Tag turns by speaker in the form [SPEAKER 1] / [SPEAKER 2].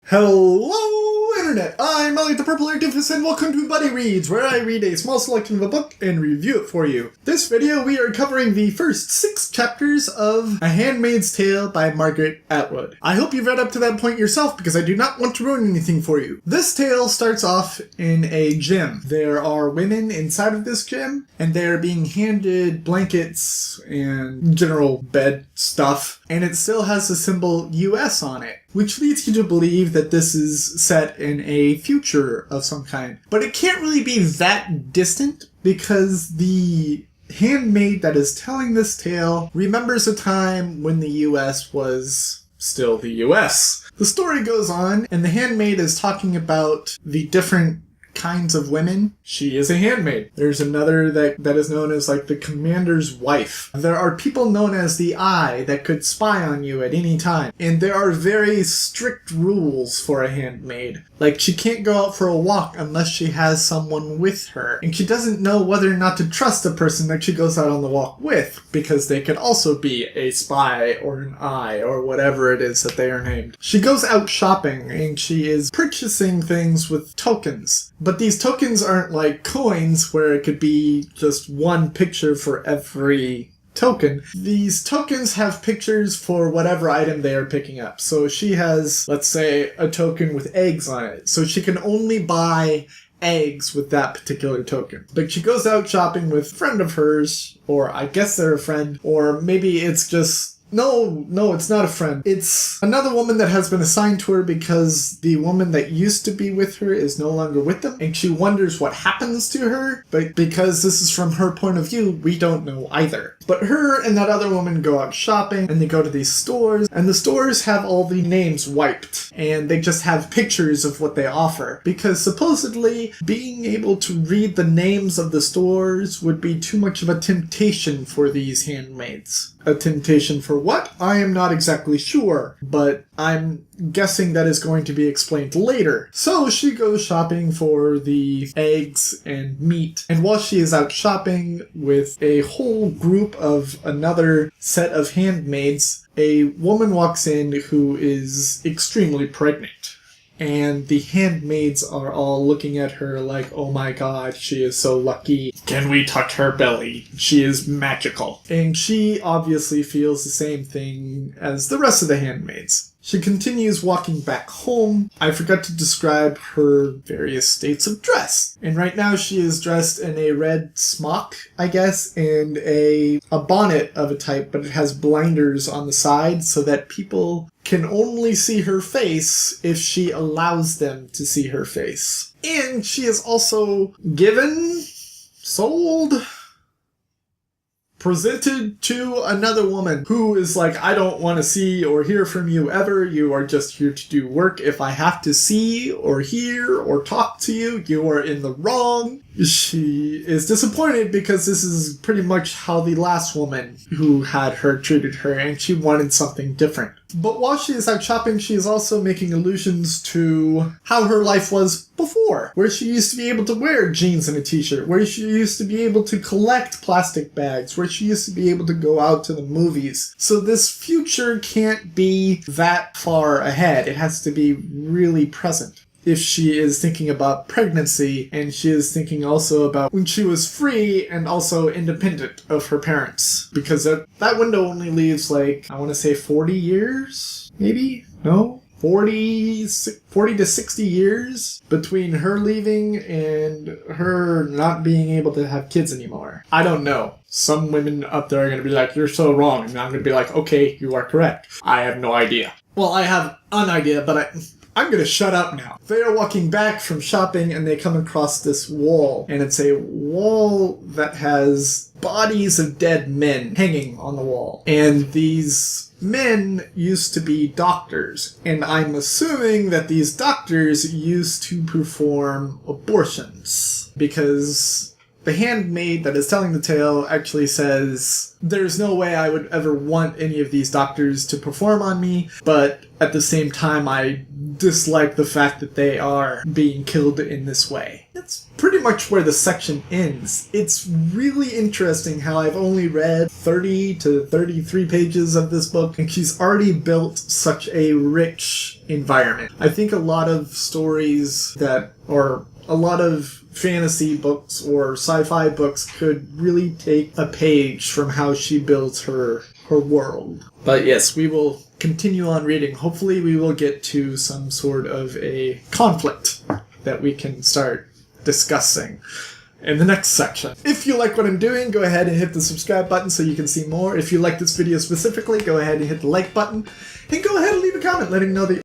[SPEAKER 1] Hello, Internet! I'm Elliot the Purple-Haired Doofus, and welcome to Buddy Reads, where I read a small selection of a book and review it for you. This video, we are covering the first 6 chapters of A Handmaid's Tale by Margaret Atwood. I hope you've read up to that point yourself, because I do not want to ruin anything for you. This tale starts off in a gym. There are women inside of this gym, and they are being handed blankets and general bed stuff, and it still has the symbol US on it, which leads you to believe that this is set in a future of some kind. But it can't really be that distant, because the handmaid that is telling this tale remembers a time when the US was still the US. The story goes on, and the handmaid is talking about the different kinds of women. She is a handmaid. There's another that is known as like the commander's wife. There are people known as the Eye that could spy on you at any time. And there are very strict rules for a handmaid. Like, she can't go out for a walk unless she has someone with her. And she doesn't know whether or not to trust the person that she goes out on the walk with, because they could also be a spy or an eye or whatever it is that they are named. She goes out shopping and she is purchasing things with tokens. But these tokens aren't like coins where it could be just one picture for every token. These tokens have pictures for whatever item they are picking up. So she has, let's say, a token with eggs on it. So she can only buy eggs with that particular token. But she goes out shopping with a friend of hers, or I guess they're a friend, or maybe it's just No, it's not a friend. It's another woman that has been assigned to her because the woman that used to be with her is no longer with them, and she wonders what happens to her, but because this is from her point of view, we don't know either. But her and that other woman go out shopping, and they go to these stores, and the stores have all the names wiped, and they just have pictures of what they offer, because supposedly being able to read the names of the stores would be too much of a temptation for these handmaids. A temptation for what? I am not exactly sure, but I'm guessing that is going to be explained later. So she goes shopping for the eggs and meat, and while she is out shopping with a whole group of another set of handmaids, a woman walks in who is extremely pregnant. And the handmaids are all looking at her like, oh my god, she is so lucky. Can we touch her belly? She is magical. And she obviously feels the same thing as the rest of the handmaids. She continues walking back home. I forgot to describe her various states of dress. And right now she is dressed in a red smock, I guess, and a bonnet of a type, but it has blinders on the side so that people can only see her face if she allows them to see her face. And she is also presented to another woman who is like, I don't want to see or hear from you ever. You are just here to do work. If I have to see or hear or talk to you, you are in the wrong. She is disappointed because this is pretty much how the last woman who had her treated her, and she wanted something different. But while she is out shopping, she is also making allusions to how her life was before, where she used to be able to wear jeans and a t-shirt, where she used to be able to collect plastic bags, where she used to be able to go out to the movies. So this future can't be that far ahead. It has to be really present. If she is thinking about pregnancy, and she is thinking also about when she was free and also independent of her parents. Because that window only leaves, like, I want to say 40 years? Maybe? No? 40 to 60 years between her leaving and her not being able to have kids anymore. I don't know. Some women up there are going to be like, you're so wrong. And I'm going to be like, okay, you are correct. I have no idea. Well, I have an idea, but I'm gonna shut up now. They are walking back from shopping and they come across this wall. And it's a wall that has bodies of dead men hanging on the wall. And these men used to be doctors. And I'm assuming that these doctors used to perform abortions. Because the handmaid that is telling the tale actually says, there's no way I would ever want any of these doctors to perform on me, but at the same time I dislike the fact that they are being killed in this way. that's pretty much where the section ends. It's really interesting how I've only read 30 to 33 pages of this book, and she's already built such a rich environment. I think a lot of stories or a lot of fantasy books or sci-fi books could really take a page from how she builds her world. But yes, we will continue on reading. Hopefully we will get to some sort of a conflict that we can start discussing in the next section. If you like what I'm doing, go ahead and hit the subscribe button so you can see more. If you like this video specifically, go ahead and hit the like button. And go ahead and leave a comment letting me know that